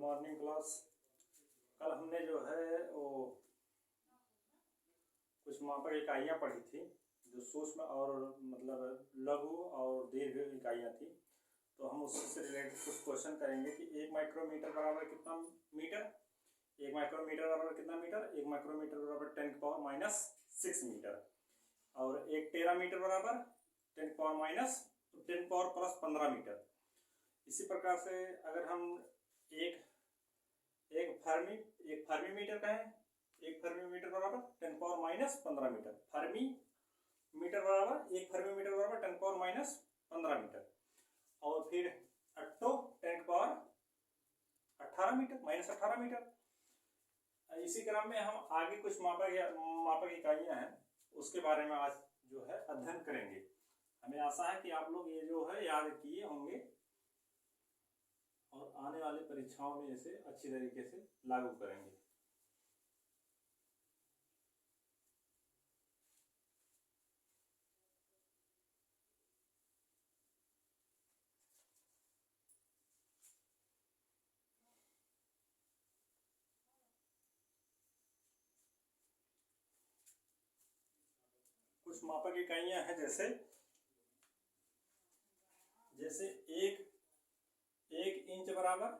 Morning class. कल हमने जो है वो कुछ मापक इकाइयाँ पढ़ी थी जो सूक्ष्म और मतलब लघु और दीर्घ इकाइयाँ थी। तो हम उससे रिलेटेड कुछ क्वेश्चन करेंगे कि 1 माइक्रोमीटर बराबर कितना मीटर, 1 माइक्रोमीटर बराबर कितना मीटर, 1 माइक्रोमीटर बराबर 10⁻⁻6 मीटर और 1 टेरामीटर बराबर 10⁻⁻15 मीटर। इसी प्रकार से अगर हम एक फर्मी मीटर कहें, 1 फर्मी मीटर बराबर 10⁻⁻15 मीटर, फर्मी मीटर बराबर 1 फर्मी मीटर बराबर 10⁻⁻15 मीटर और फिर अट्टो 10⁻18 मीटर -18 मीटर। इसी क्रम में हम आगे कुछ मापक इकाइयाँ हैं उसके बारे में आज जो है अध्ययन करेंगे। हमें आशा है कि आप लोग ये जो है याद किए होंगे और आने वाली परीक्षाओं में इसे अच्छी तरीके से लागू करेंगे। कुछ मापक इकाइयां हैं जैसे एक इंच बराबर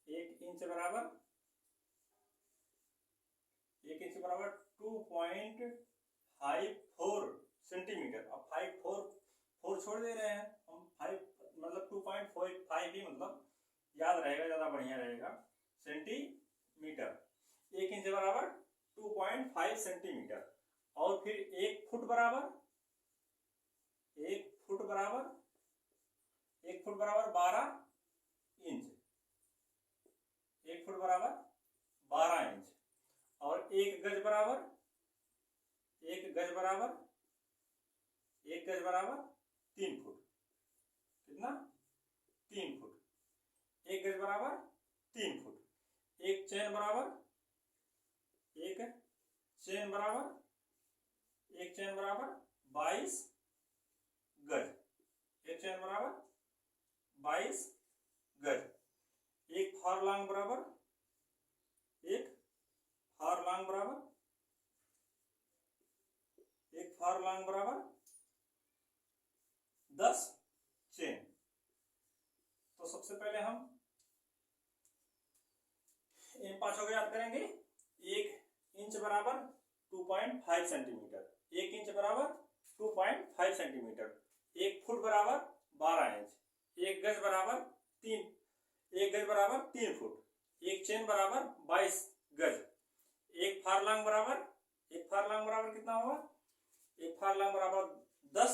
2.54 सेंटीमीटर। अब 4 छोड़ दे रहे हैं हम, 5 मतलब 2.45 ही मतलब याद रहेगा, ज़्यादा बढ़िया रहेगा। सेंटीमीटर 1 इंच बराबर 2.5 सेंटीमीटर और फिर 1 फुट बराबर 12 इंच, 1 फुट बराबर 12 इंच और 1 गज बराबर 3 फुट। कितना? 3 फुट। 1 गज बराबर 3 फुट। एक चेन बराबर 22 गज। एक चेन बराबर 22 गज। एक फारलांग बराबर 10 चेन। तो सबसे पहले हम इन पांचों को याद करेंगे। 1 इंच बराबर 2.5 सेंटीमीटर, 1 इंच बराबर 2.5 सेंटीमीटर, 1 फुट बराबर 12 इंच, 1 गज बराबर 3 फुट, 1 चेन बराबर 22 गज, एक फारलांग बराबर कितना होगा? एक फारलांग बराबर 10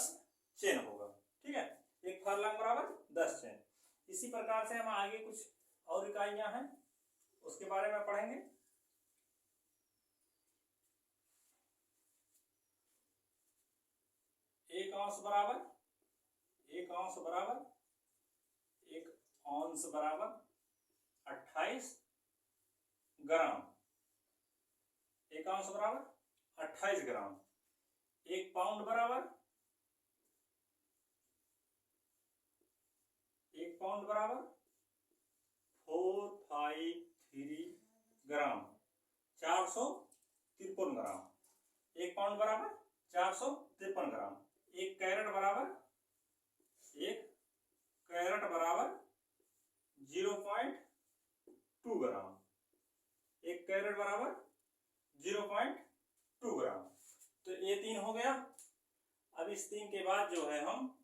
चेन होगा। ठीक है, एक फारलांग बराबर 10 चेन। इसी प्रकार से हम आगे कुछ और इकाइयां हैं उसके बारे में पढ़ेंगे। एक औंस बराबर 28 ग्राम। 1 औंस बराबर 28 ग्राम। 1 पाउंड बराबर 453 ग्राम, 453 ग्राम। 1 पाउंड बराबर 453 ग्राम। 1 कैरेट बराबर 0.2 ग्राम। 1 कैरेट बराबर 0.2 ग्राम। तो ये 3 हो गया। अब इस 3 के बाद जो है हम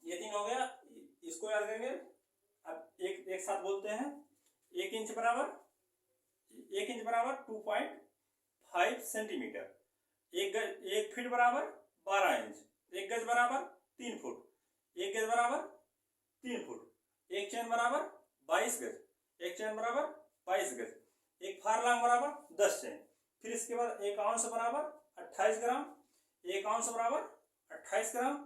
ये 3 हो गया, इसको याद करेंगे। अब एक साथ बोलते हैं। 1 इंच बराबर 2.5 सेंटीमीटर, 1 फीट बराबर 12 इंच, 1 गज बराबर 3 फुट, 1 गज बराबर 3 फुट, 1 चेन बराबर 22 गज, 1 चेन बराबर 22 गज, 1 फारलांग बराबर 10 चेन। फिर इसके बाद 1 औंस बराबर 28 ग्राम, 1 औंस बराबर 28 ग्राम।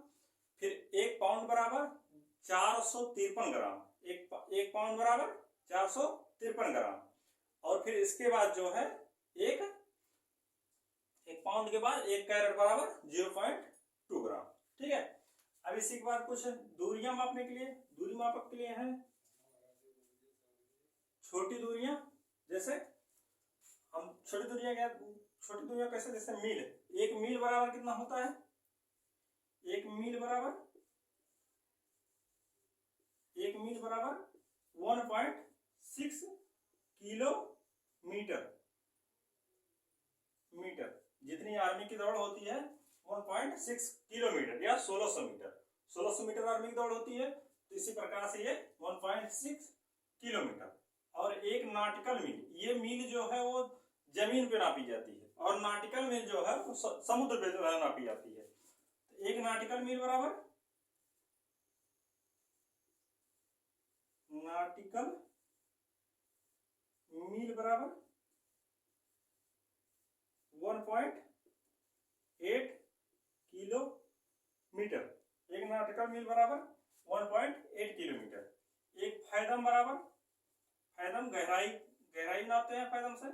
फिर 1 पाउंड बराबर 453 ग्राम, 1 पाउंड बराबर 453 ग्राम। और फिर इसके बाद जो है एक पाउंड के बाद 1 कैरेट बराबर 0.2 ग्राम। ठीक है, अब इसी के बाद कुछ दूरियां मापने के लिए, दूरी मापक के लिए है। छोटी दूरियां, जैसे हम छोटी दूरियां कैसे, जैसे मील, एक मील बराबर कितना होता है, एक मील बराबर 1.6 किलोमीटर। जितनी आर्मी की दौड़ होती है 1.6 किलोमीटर या 1600 मीटर, 1600 मीटर आर्मी की दौड़ होती है, तो इसी प्रकार से ये 1.6 किलोमीटर। और एक नाटिकल मील, ये मील जो है वो जमीन पे नापी जाती है, और नाटिकल मील जो है वो समुद्र पे जो है नापी जाती है। तो एक नाटिकल मील बराबर 1.8 किलोमीटर। एक नाटिकल मील बराबर 1.8 किलोमीटर। एक फैदम बराबर, फैदम गहराई नापते हैं फैदम से,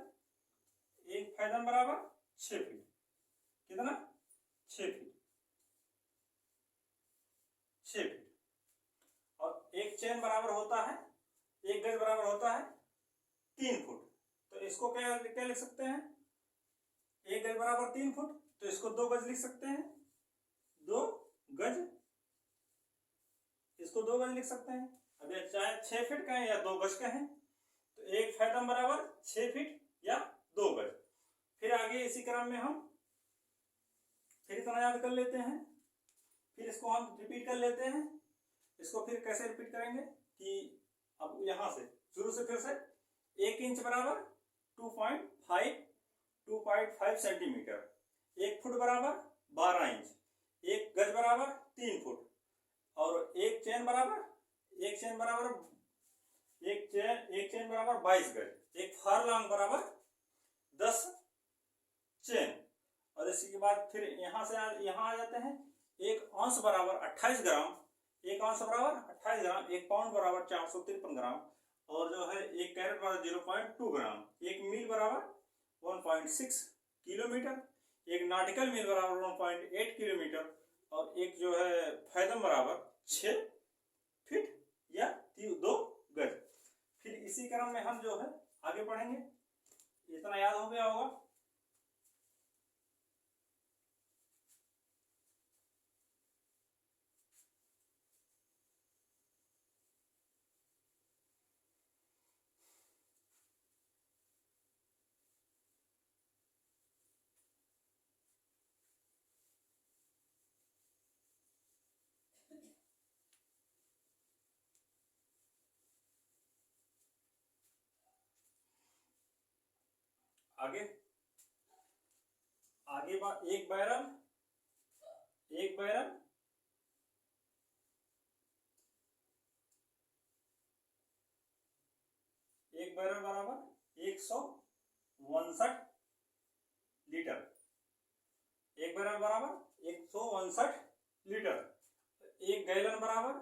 एक फैदम बराबर 6 फीट। कितना? 6 फीट। और एक चैन बराबर होता है, एक गज बराबर होता है 3 फुट। तो इसको क्या लिख सकते हैं, एक गज बराबर 3 फुट, तो इसको 2 गज लिख सकते हैं, 2 गज, इसको 2 गज लिख सकते हैं। अब ये चाहे 6 फीट का है या 2 गज का है, तो एक फैदम बराबर 6 फीट या 2 गज। फिर आगे इसी क्रम में हम फिर इतना याद कर लेते हैं, फिर इसको हम रिपीट कर लेते हैं। इसको फिर कैसे रिपीट करेंगे कि अब यहां से शुरू से फिर से, 1 इंच बराबर 2.5 सेंटीमीटर, 1 फुट बराबर 12 इंच, 1 गज बराबर 3 फुट, और एक चैन बराबर 22 गज, एक फरलॉन्ग बराबर 10 चैन। और इसके बाद फिर यहां से यहां आ जाते हैं, 1 औंस बराबर 28 ग्राम, 1 औंस बराबर 28 ग्राम, 1 पाउंड बराबर 453 ग्राम, और जो है 1 कैरेट बराबर 0.2 ग्राम, 1 मील बराबर 1.6 किलोमीटर, एक नाटिकल मील बराबर 1.8 किलोमीटर, और एक जो है फैदम बराबर 6 फीट या 2 गज। फिर इसी क्रम में हम जो है आगे पढ़ेंगे। इतना याद हो गया होगा। आगे एक बैरल, एक बैरल बराबर 159 लीटर, एक बैरल बराबर 159 लीटर। एक गैलन बराबर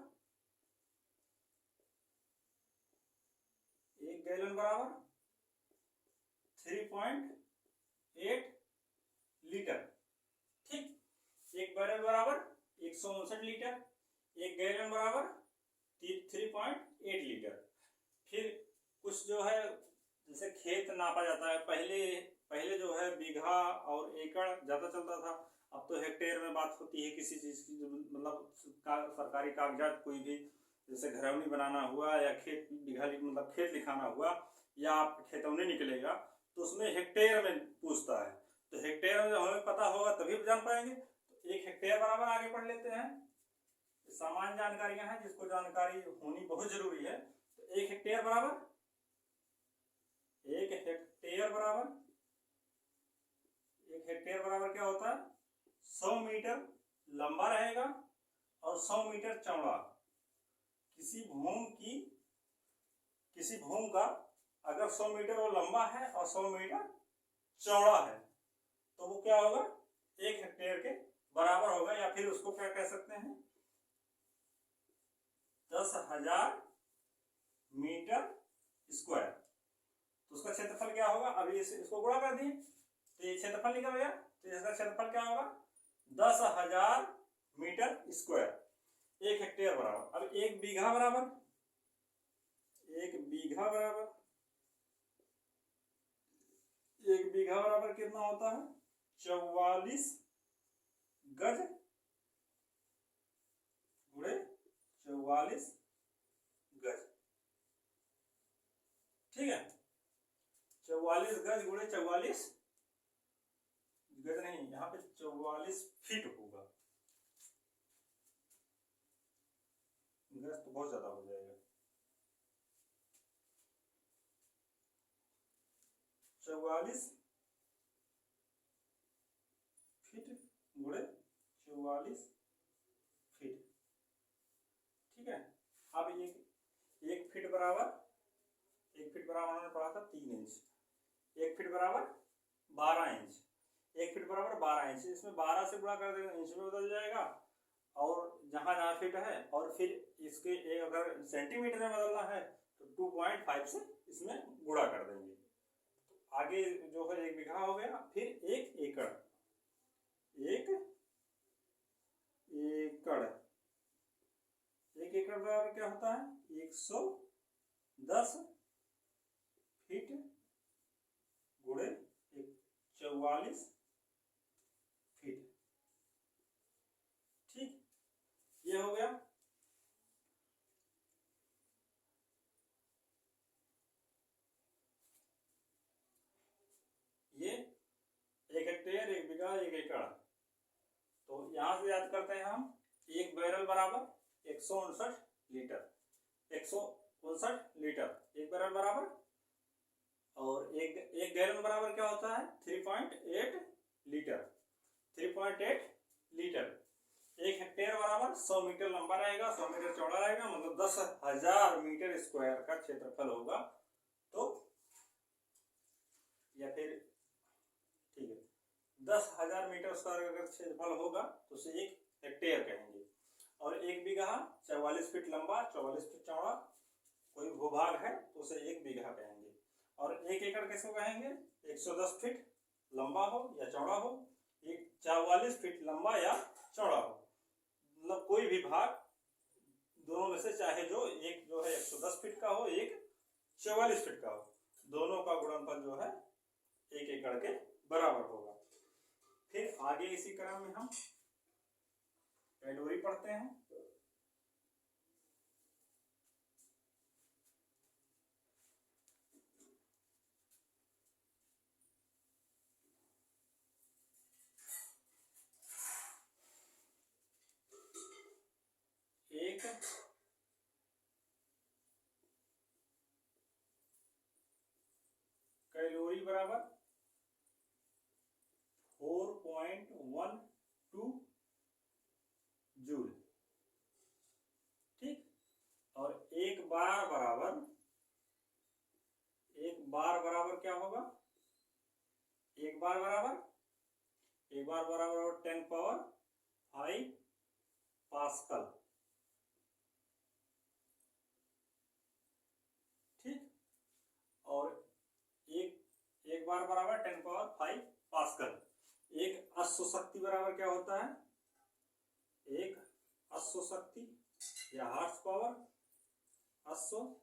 3.8 लीटर। ठीक, एक बैरल बराबर 159 लीटर, एक गैलन बराबर 3.8 लीटर। फिर कुछ जो है जैसे खेत नापा जाता है, पहले जो है बीघा और एकड़ ज्यादा चलता था, अब तो हेक्टेयर में बात होती है किसी चीज की, मतलब सरकारी कागजात कोई भी, जैसे घरौनी बनाना हुआ या खेत बीघा मतलब खेत लिखाना हुआ या आप खेतौनी निकलेगा, तो उसमें हेक्टेयर में पूछता है। तो हेक्टेयर में हमें पता होगा तभी जान पाएंगे। तो 1 हेक्टेयर बराबर, आगे पढ़ लेते हैं, सामान्य जानकारियां हैं जिसको जानकारी होनी बहुत जरूरी है। तो 1 हेक्टेयर बराबर, 1 हेक्टेयर बराबर क्या होता है, 100 मीटर लंबा रहेगा और 100 मीटर चौड़ा। किसी भूमि का अगर 100 मीटर वो लंबा है और 100 मीटर चौड़ा है, तो वो क्या होगा, 1 हेक्टेयर के बराबर होगा। या फिर उसको क्या कह सकते हैं, 10,000 मीटर स्क्वायर। तो उसका क्षेत्रफल क्या होगा, अभी इसको गुणा कर दिए तो ये क्षेत्रफल निकल गया, तो इसका क्षेत्रफल क्या होगा, 10,000 मीटर स्क्वायर, 1 हेक्टेयर बराबर। अब 1 बीघा बराबर, 1 बीघा बराबर एक बीघा बराबर कितना होता है? 44 गज गुणे 44 गज। ठीक है, 44 गज गुणे 44 गज नहीं, यहाँ पे 44 फीट होगा। गज तो बहुत ज्यादा हो जाएगा। 44 फीट गुणे 44 फीट। ठीक है, अब एक फीट बराबर, एक फीट बराबर हमने पढ़ा था 3 इंच। एक फीट बराबर 12 इंच। एक फीट बराबर 12 इंच, इसमें 12 से गुणा कर देंगे इंच में बदल जाएगा, और जहां जहां फीट है, और फिर इसके एक अगर सेंटीमीटर में बदलना है तो 2.5 से इसमें गुणा कर देंगे। तो आगे जो है 1 बीघा हो गया, फिर 1 एकड़। 1 एकड़, 1 एकड़ बराबर क्या होता है? 110 फीट गुणे 44 फीट। ठीक, ये हो गया। ये 1 हेक्टेयर, 1 बीघा, 1 एकड़। तो यहां से याद करते हैं हम, 1 बैरल बराबर 159 लीटर। 159 लीटर 1 बैरल बराबर, और एक गैलन बराबर क्या होता है? 3.8 लीटर। 3.8 लीटर। 1 हेक्टेयर बराबर 100 मीटर लंबा रहेगा, 100 मीटर चौड़ा रहेगा, मतलब 10,000 मीटर स्क्वायर का क्षेत्रफल होगा। तो या फिर ठीक है, 10,000 मीटर स्क्वायर अगर क्षेत्रफल होगा तो उसे 1 हेक्टेयर कहेंगे। और 1 बीघा 44 फीट लंबा, 44 फीट चौड़ा कोई भूभाग है तो उसे 1 बीघा कहेंगे। और 1 एकड़ किसको कहेंगे? 110 फीट लंबा हो या चौड़ा हो, 44 फीट लंबा या चौड़ा हो, मतलब कोई भी भाग दोनों में से, चाहे जो एक जो है 110 फीट का हो, एक 44 फीट का हो, दोनों का गुणनफल जो है 1 एकड़ के बराबर होगा। फिर आगे इसी क्रम में हम कैलोरी पढ़ते हैं। एक कैलोरी बराबर 4.12 जूल। ठीक, और एक बार बराबर क्या होगा? एक बार बराबर 10 पावर 5 पास्कल। ठीक, और एक बार बराबर 10 पावर 5 पास्कल। एक अश्व शक्ति बराबर क्या होता है? एक अश्व शक्ति या हार्स पावर, अश्व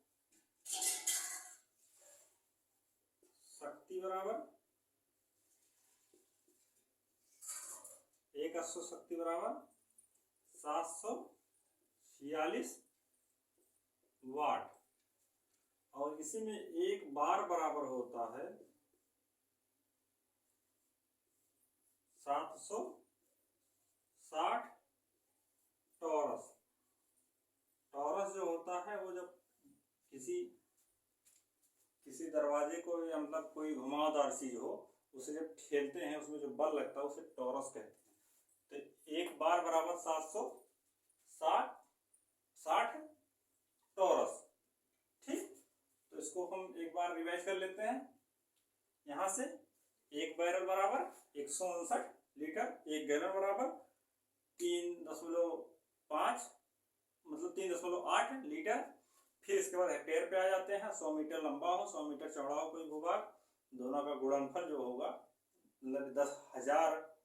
शक्ति बराबर, एक अश्व शक्ति बराबर 746 वाट। और इसी में एक बार बराबर होता है 760 टॉरस। टॉरस जो होता है वो जब किसी दरवाजे को, या मतलब कोई घुमावदार चीज हो, उसे जब ठेलते हैं उसमें जो बल लगता है उसे टॉरस कहते हैं। तो एक बार बराबर 760 टॉरस। ठीक, तो इसको हम एक बार रिवाइज कर लेते हैं। यहां से 1 बैरल बराबर 159 लीटर, 1 गैलन बराबर 3.5 मतलब 3.8 लीटर। फिर इसके बाद हेक्टेयर पे आ जाते हैं। 100 मीटर लंबा हो, 100 मीटर चौड़ा हो कोई भूभाग, दोनों का गुणनफल जो होगा, मतलब 10,000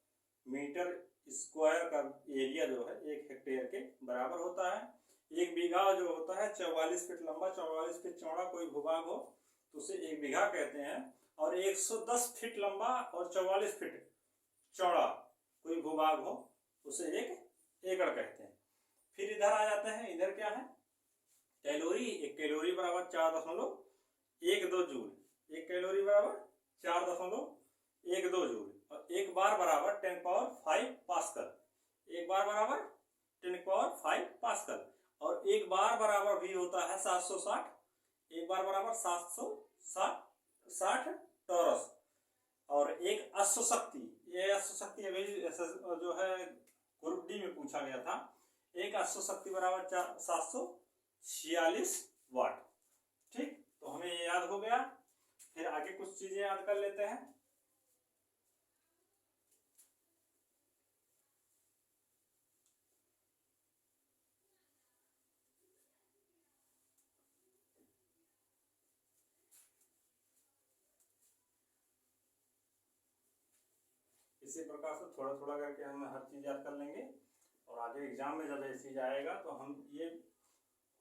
मीटर स्क्वायर का एरिया जो है 1 हेक्टेयर के बराबर होता है। 1 बीघा जो होता है 44 फीट लंबा, 44 फीट चौड़ा कोई भूभाग हो, तो उसे 1 बीघा कहते हैं। और 110 फीट लंबा और 44 फीट चौड़ा कोई भूभाग हो उसे 1 एकड़ कहते हैं। फिर इधर आ जाते हैं, इधर क्या है, कैलोरी। 1 कैलोरी बराबर 4.12 जूल। 1 कैलोरी बराबर 4.12 जूल। और 1 बार बराबर 10⁵ पास्कल। 1 बार बराबर 10⁵ पास्कल। और 1 बार बराबर भी होता है 760। 1 बार बराबर 760 टॉरस। और एक अश्वशक्ति, ये अश्वशक्ति अभी जो है ग्रुप डी में पूछा गया था। एक अश्वशक्ति बराबर 746 वाट। ठीक, तो हमें ये याद हो गया। फिर आगे कुछ चीजें याद कर लेते हैं। इसी प्रकार से थोड़ा थोड़ा करके हम हर चीज याद कर लेंगे। और आगे एग्जाम में जब ये चीज आएगा तो हम, ये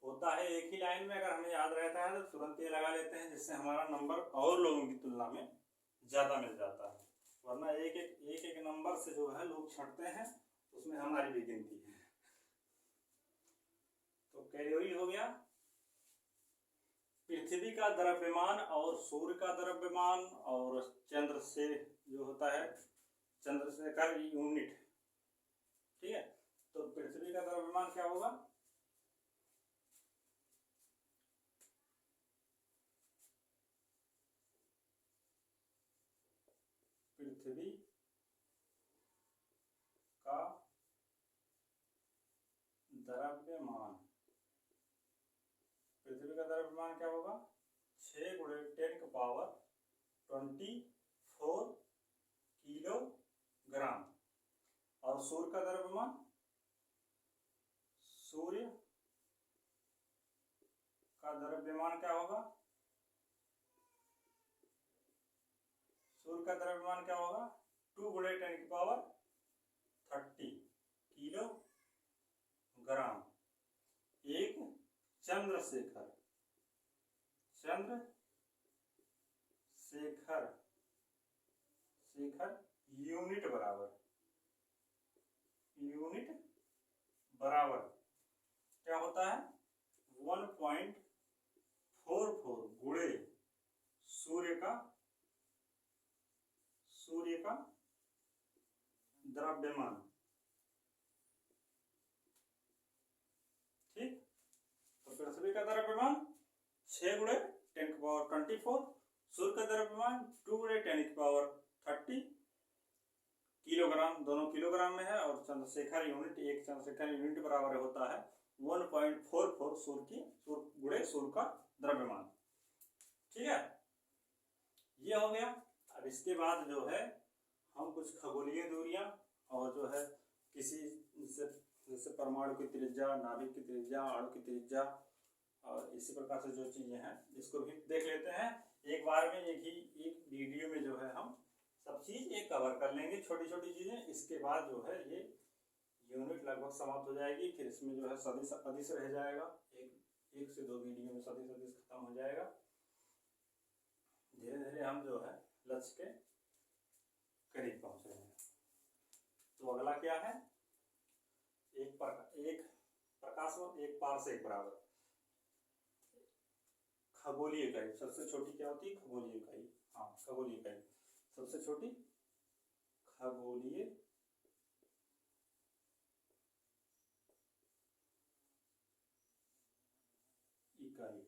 होता है एक ही लाइन में, अगर हमें याद रहता है तो तुरंत ये लगा लेते हैं, जिससे हमारा नंबर और लोगों की तुलना में ज्यादा मिल जाता है। वरना एक एक नंबर से जो है लोग छंटते हैं, उसमें हमारी भी गिनती है। तो कैलोरी हो गया। पृथ्वी का द्रव्यमान और सूर्य का द्रव्यमान और चंद्र से जो होता है चंद्रशेखर यूनिट। ठीक है, तो पृथ्वी का द्रव्यमान क्या होगा, पृथ्वी का द्रव्यमान, पृथ्वी का द्रव्यमान क्या होगा, 6 × 10⁻24 किलोग्राम। और सूर्य का द्रव्यमान, सूर्य का द्रव्यमान क्या होगा, सूर्य का द्रव्यमान क्या होगा, 2 × 10⁻30 किलोग्राम। एक चंद्रशेखर यूनिट बराबर क्या होता है, 1.44 गुणे सूर्य का द्रव्यमान। ठीक, तो पृथ्वी का द्रव्यमान 6 × 10⁻24, सूर्य का द्रव्यमान 2 × 10⁻30 किलोग्राम, दोनों किलोग्राम में है। और चंद्रशेखर यूनिट, एक चंद्रशेखर यूनिट बराबर होता है 1.44 सूर्य गुणे सूर्य का द्रव्यमान। ठीक है, ये हो गया। अब इसके बाद जो है हम कुछ खगोलीय दूरियां और जो है किसी जैसे परमाणु की त्रिज्या, नाभिक की त्रिज्या, अणु की त्रिज्या और इसी प्रकार से जो चीजें हैं इसको भी देख लेते हैं। एक बार में एक वीडियो में जो है हम सब चीज एक कवर कर लेंगे, छोटी छोटी चीजें। इसके बाद जो है ये यूनिट लगभग समाप्त हो जाएगी। फिर इसमें जो है सदिश अदिश रह जाएगा, एक से 2 वीडियो में सदिश अदिश खत्म हो जाएगा। धीरे धीरे हम जो है लक्ष्य के करीब पहुंच रहे हैं। तो अगला क्या है, एक प्रकाश वर्ष 1 पारसेक बराबर खगोलीय इकाई। सबसे छोटी क्या होती है, खगोलीय इकाई। हाँ, खगोलीय इकाई सबसे छोटी खगोलीय इकाई।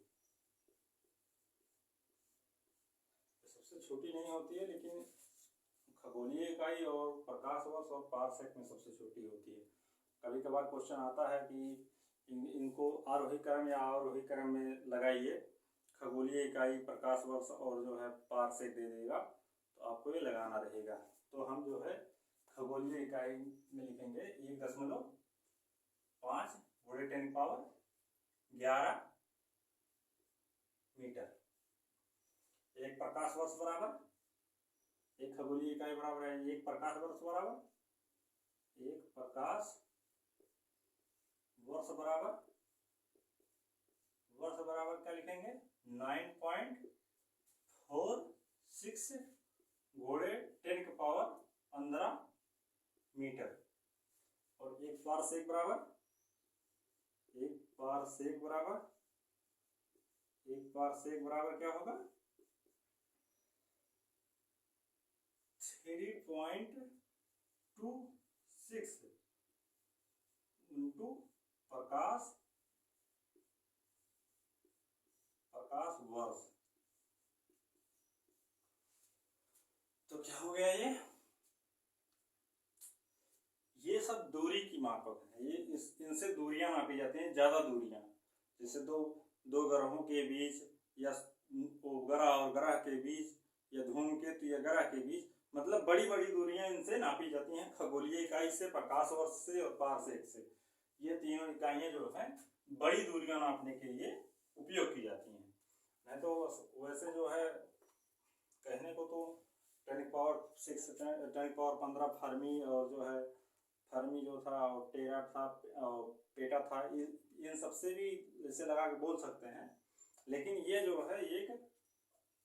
सबसे छोटी नहीं होती है, लेकिन खगोलीय इकाई और प्रकाश वर्ष और पारसेक में सबसे छोटी होती है। कभी कभार क्वेश्चन आता है कि इनको आरोही क्रम या अवरोही क्रम में लगाइए, खगोलीय इकाई, प्रकाश वर्ष और जो है पारसेक दे देगा, तो आपको ये लगाना रहेगा। तो हम जो है खगोलीय इकाई में लिखेंगे 1.5 × 10⁻11 मीटर। एक प्रकाश वर्ष बराबर, एक खगोलीय इकाई बराबर है एक प्रकाश वर्ष बराबर, एक प्रकाश वर्ष बराबर क्या लिखेंगे, 9.4 4 6 घोड़े 10 की पावर 15 मीटर। और एक पारसेक बराबर क्या होगा? 3.26 इंटू प्रकाश वर्ष। तो क्या हो गया? ये सब दूरी की मापक है। ये इनसे दूरियां मापी जाती हैं, ज्यादा दूरियां, जैसे दो ग्रहों के बीच, या ग्रह और ग्रह के बीच, या धूमकेतु या ग्रह के बीच, मतलब बड़ी बड़ी दूरियां इनसे नापी जाती हैं, खगोलीय इकाई से, प्रकाश वर्ष से और पारसेक से। ये तीनों इकाइयां जो है बड़ी दूरियां नापने के लिए उपयोग की जाती हैं। नहीं तो वैसे जो है कहने को तो 10 की पावर 6 10 की पावर 15 फर्मी, और जो है फर्मी जो था, और टेरा था, और पेटा था, इन सबसे भी जैसे लगा के बोल सकते हैं। लेकिन ये जो है एक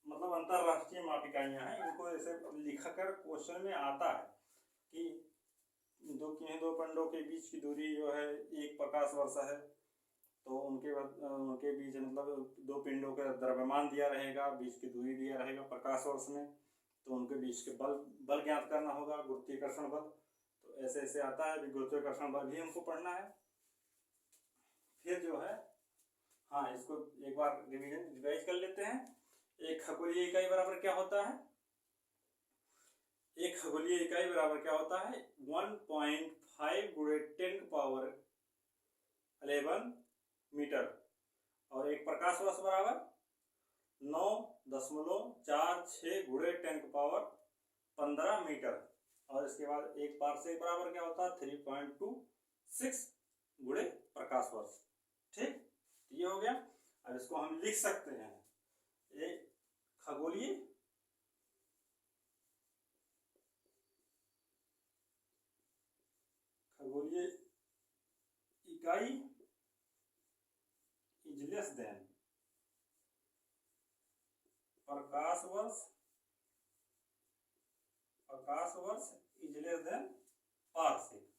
मतलब अंतरराष्ट्रीय मापिकाइयां हैं। इनको ऐसे लिखा कर क्वेश्चन में आता है कि दो पिंडों के बीच की दूरी जो है 1 प्रकाश वर्ष है, तो उनके बीच मतलब 2 पिंडों का द्रव्यमान दिया रहेगा, बीच की दूरी दिया रहेगा प्रकाश वर्ष में, तो उनके बीच के बल ज्ञात करना होगा, गुरुत्वाकर्षण बल। तो ऐसे ऐसे आता है, गुरुत्वाकर्षण बल भी हमको पढ़ना है। फिर जो है, हाँ, इसको एक बार रिवाइज कर लेते हैं। एक खगोलीय इकाई बराबर क्या होता है? एक खगोलीय इकाई बराबर क्या होता है? 1.5 गुणे 10 की पावर 11 मीटर। और एक प्रकाश वर्ष बराबर 9.46 गुणे 10 की पावर 15 मीटर। और इसके बाद एक पारसेक बराबर क्या होता है? 3.26 गुणे प्रकाश वर्ष। ठीक, ये हो गया। अब इसको हम लिख सकते हैं, एक खगोलीय इकाई इज लेस देन प्रकाश वर्ष इज लेस देन पारसेक।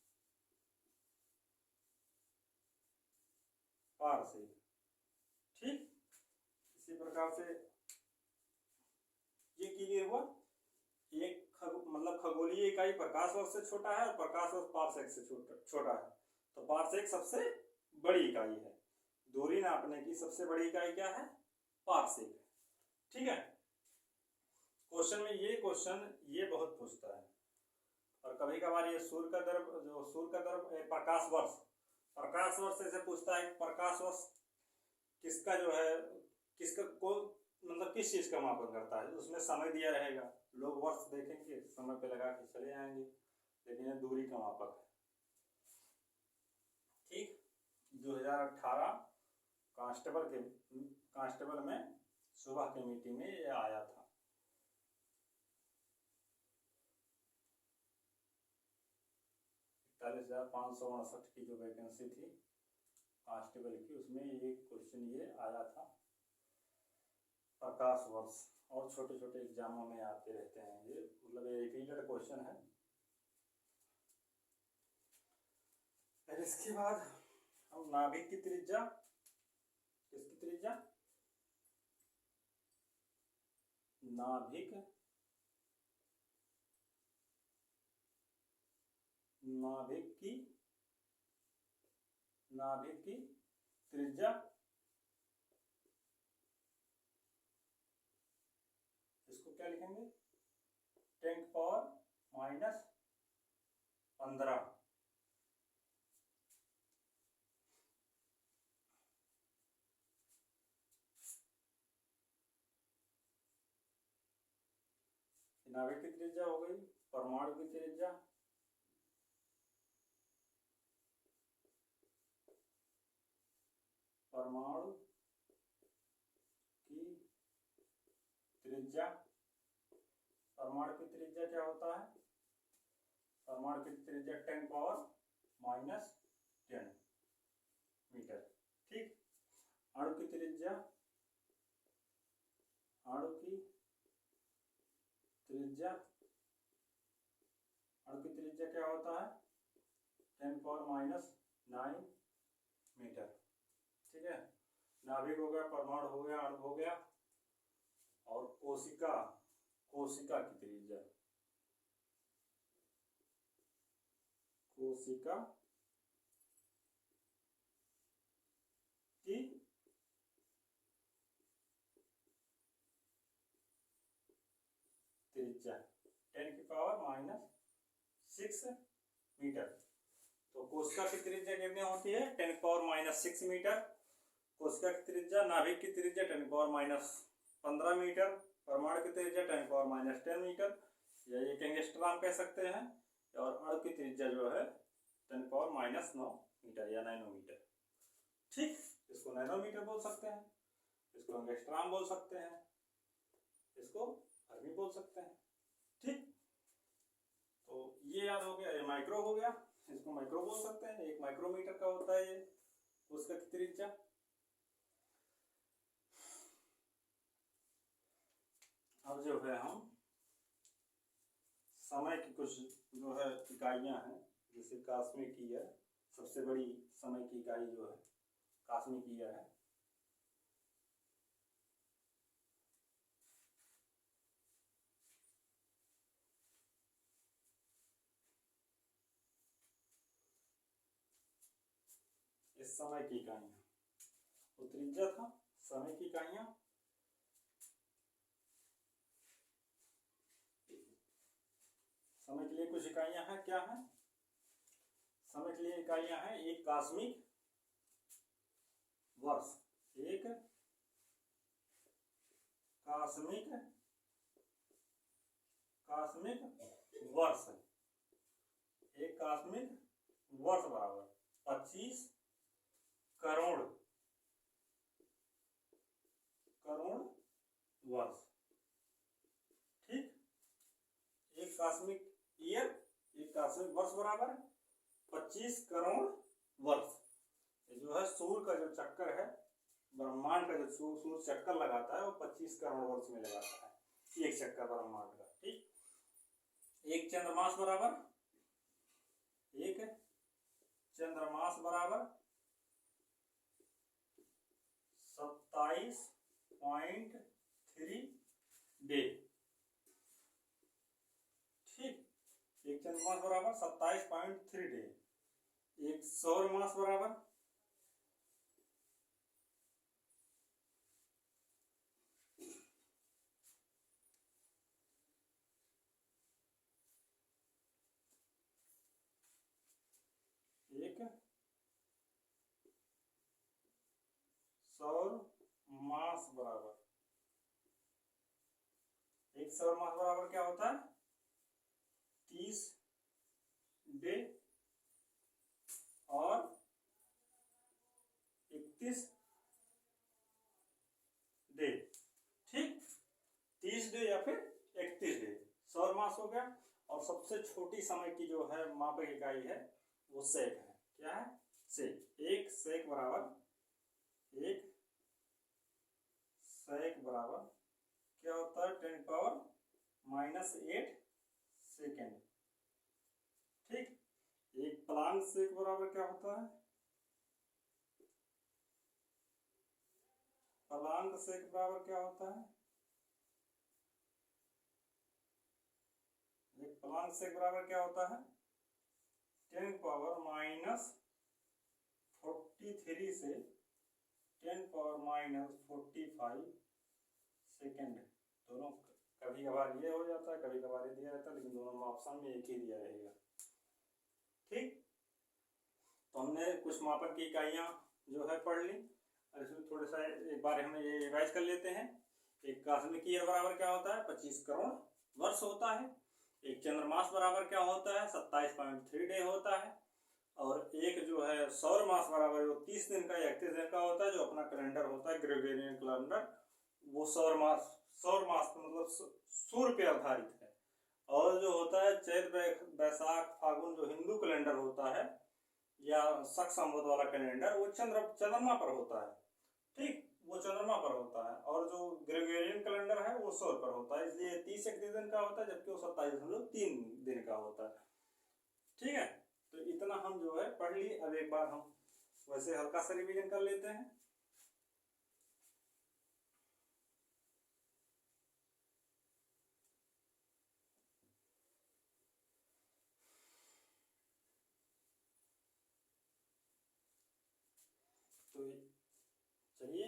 ठीक, इसी प्रकार से ये क्लियर हुआ। एक मतलब खगोलीय इकाई प्रकाश वर्ष से छोटा है, और प्रकाश वर्ष पारसेक से छोटा है। तो पारसेक सबसे बड़ी इकाई है। दूरी नापने की सबसे बड़ी इकाई क्या है? पारसेक। ठीक है। क्वेश्चन में ये बहुत पूछता है। और कभी कभार ये प्रकाश वर्ष से पूछता है। प्रकाश वर्ष किसका जो है, मतलब किस चीज का मापन करता है? उसमें समय दिया रहेगा, लोग वर्ष देखेंगे, समय पे लगा के चले आएंगे, लेकिन ये दूरी का मापक है। ठीक, 2018 कांस्टेबल में सुबह की मीटिंग में ये आया था। 41,559 की जो वैकेंसी थी कांस्टेबल की, उसमें ये क्वेश्चन ये आया था, प्रकाश वर्ष। और छोटे छोटे एग्जामों में आते रहते हैं ये, मतलब ये रिपीटेड क्वेश्चन है। फिर इसके बाद हम नाभिक की त्रिज्या, किसकी त्रिज्या? नाभिक की त्रिज्या, इसको क्या लिखेंगे? 10 की पावर -15। नाभिक की त्रिज्या हो गई। परमाणु की त्रिज्या, परमाणु की त्रिज्या क्या होता है? परमाणु की त्रिज्या 10 की पावर -10 मीटर। ठीक, अणु की त्रिज्या, त्रिज्या, अणु की त्रिज्या क्या होता है 10⁻⁹ मीटर। ठीक है, नाभिक हो गया, परमाणु हो गया, अणु हो गया, और कोशिका की त्रिज्या, कोशिका की त्रिज्या 10⁻⁶ मीटर। तो कोशिका की त्रिज्या कितनी होती है 10⁻⁶ मीटर। कोशिका की त्रिज्या, नाभिक की त्रिज्या 10⁻15 मीटर, परमाणु की त्रिज्या 10⁻10 मीटर, या एक एंगस्ट्रॉम कह सकते हैं, और अणु की त्रिज्या जो है 10⁻⁹ मीटर या नैनोमीटर। ठीक, इसको नैनोमीटर बोल सकते हैं, इसको एंगस्ट्रॉम बोल सकते हैं, इसको फर्मी बोल सकते हैं। ठीक, तो ये याद हो गया। ये माइक्रो हो गया, इसको माइक्रो बोल सकते हैं, 1 माइक्रोमीटर का होता है ये उसका की त्रिज्या। अब जो है हम समय की कुछ जो है इकाइयां हैं, जैसे कास्मिक ईयर, सबसे बड़ी समय की इकाई जो है कास्मिक ईयर है। इस समय की इकाइयां, वो त्रिज्या था, समय की इकाइयां समय के लिए कुछ इकाइयां हैं। क्या है समय के लिए इकाइयां हैं? एक कास्मिक वर्ष, एक कास्मिक वर्ष, एक कास्मिक वर्ष बराबर 25 करोड़ वर्ष। ठीक, एक कास्मिक ईयर, एक कास्मिक वर्ष बराबर 25 करोड़ वर्ष। ये जो है सूर्य का जो चक्कर है, ब्रह्मांड का जो सूर्य चक्कर लगाता है वो 25 करोड़ वर्ष में लगाता है, एक चक्कर ब्रह्मांड का। ठीक, एक चंद्रमास बराबर 27.3 डे। ठीक, एक चंद्रमास बराबर 27.3 डे। एक सौर मास बराबर एक सौर मास बराबर क्या होता है 30 डे और 31 डे। ठीक, 30 डे या फिर 31 डे सौर मास हो गया। और सबसे छोटी समय की जो है मापक इकाई है वो सेक है। क्या है? सेक। एक सेक बराबर क्या होता है 10⁻⁸ सेकेंड। ठीक, एक प्लांक सेक बराबर क्या होता है? प्लांक सेक बराबर क्या होता है? एक प्लांक सेक बराबर क्या होता है 10⁻43 से 10⁻45 सेकेंड। दोनों कभी कभार ये हो जाता है, कभी कभार ये दिया जाता है, लेकिन दोनों ऑप्शन में एक ही दिया रहेगा। ठीक, तो हमने कुछ मापन की इकाइयां जो है पढ़ ली। इसमें थोड़ा सा एक बार हम ये रिवाइज कर लेते हैं। एक कास्मिक ईयर बराबर क्या होता है 25 करोड़ वर्ष होता है। एक चंद्रमास बराबर क्या होता है 27.3 डे होता है। और एक जो है सौर मास बराबर 30 दिन का या 31 दिन का होता है, जो अपना कैलेंडर होता है ग्रेगोरियन कैलेंडर, वो सौर मास मतलब सूर्य पे आधारित है। और जो होता है चैत बैसाख फागुन जो हिंदू कैलेंडर होता है या शक संवत वाला कैलेंडर, वो चंद्रमा पर होता है। ठीक, वो चंद्रमा पर होता है, और जो ग्रेगोरियन कैलेंडर है वो सौर पर होता है, इसलिए 30 दिन का होता है, जबकि वो 27.3 दिन का होता है। ठीक है, तो इतना हम जो है पढ़ लिए। अब एक बार हम वैसे हल्का सा रिवीजन कर लेते हैं। तो चलिए,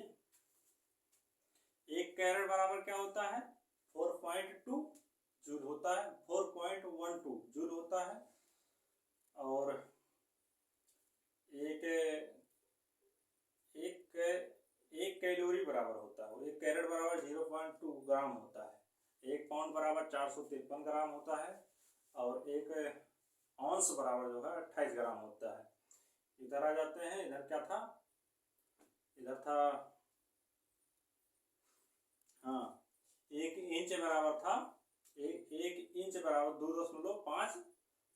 एक कैरेट बराबर क्या होता है, 4.2 जूल होता है, 4.12 जूल होता है। और एक एक एक कैलोरी बराबर होता है, एक कैरेट बराबर 0.2 ग्राम होता है, एक पाउंड बराबर 453 ग्राम होता है, और एक औंस बराबर जो है 28 ग्राम होता है। इधर आ जाते हैं, इधर क्या था, इधर था, हाँ, एक इंच बराबर था, एक इंच बराबर 2.5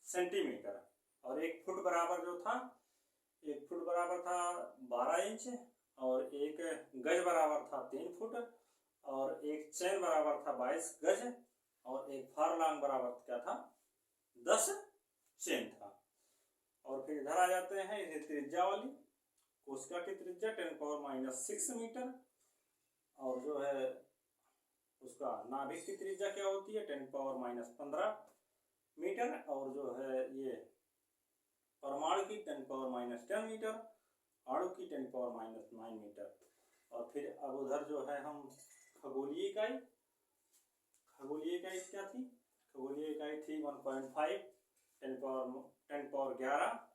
सेंटीमीटर, और एक फुट बराबर जो था, एक फुट बराबर था 12 इंच, और एक गज बराबर था 3 फुट, और एक चैन बराबर था 22 गज, और एक फारलांग बराबर क्या था, 10 चैन था। और फिर इधर आ जाते हैं, इधर त्रिज्या वाली, कोशिका की त्रिज्या 10⁻⁻6 मीटर, और जो है उसका नाभिक की त्रिज्या क्या होती है, 10⁻⁻15 मीटर, और जो है ये परमाणु की 10⁻⁻10 मीटर, अणु की 10⁻⁻9 मीटर। और फिर अब उधर जो है हम खगोलीय इकाई, खगोलीय इकाई क्या थी, खगोलीय इकाई थी 1.5 10⁻11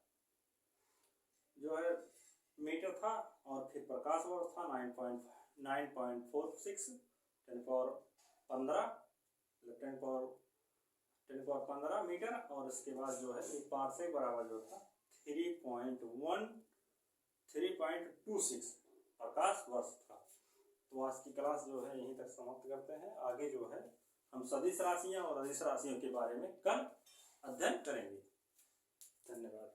जो है मीटर था, और फिर प्रकाश वर्ष था 9.46 10⁻15 10⁻15 मीटर, और इसके बाद जो है एक पारसेक बराबर जो था 3.26 प्रकाश वर्ष था। तो आज की क्लास जो है यहीं तक समाप्त करते हैं। आगे जो है हम सदिश राशियां और अदिश राशियों के बारे में कल अध्ययन करेंगे। धन्यवाद।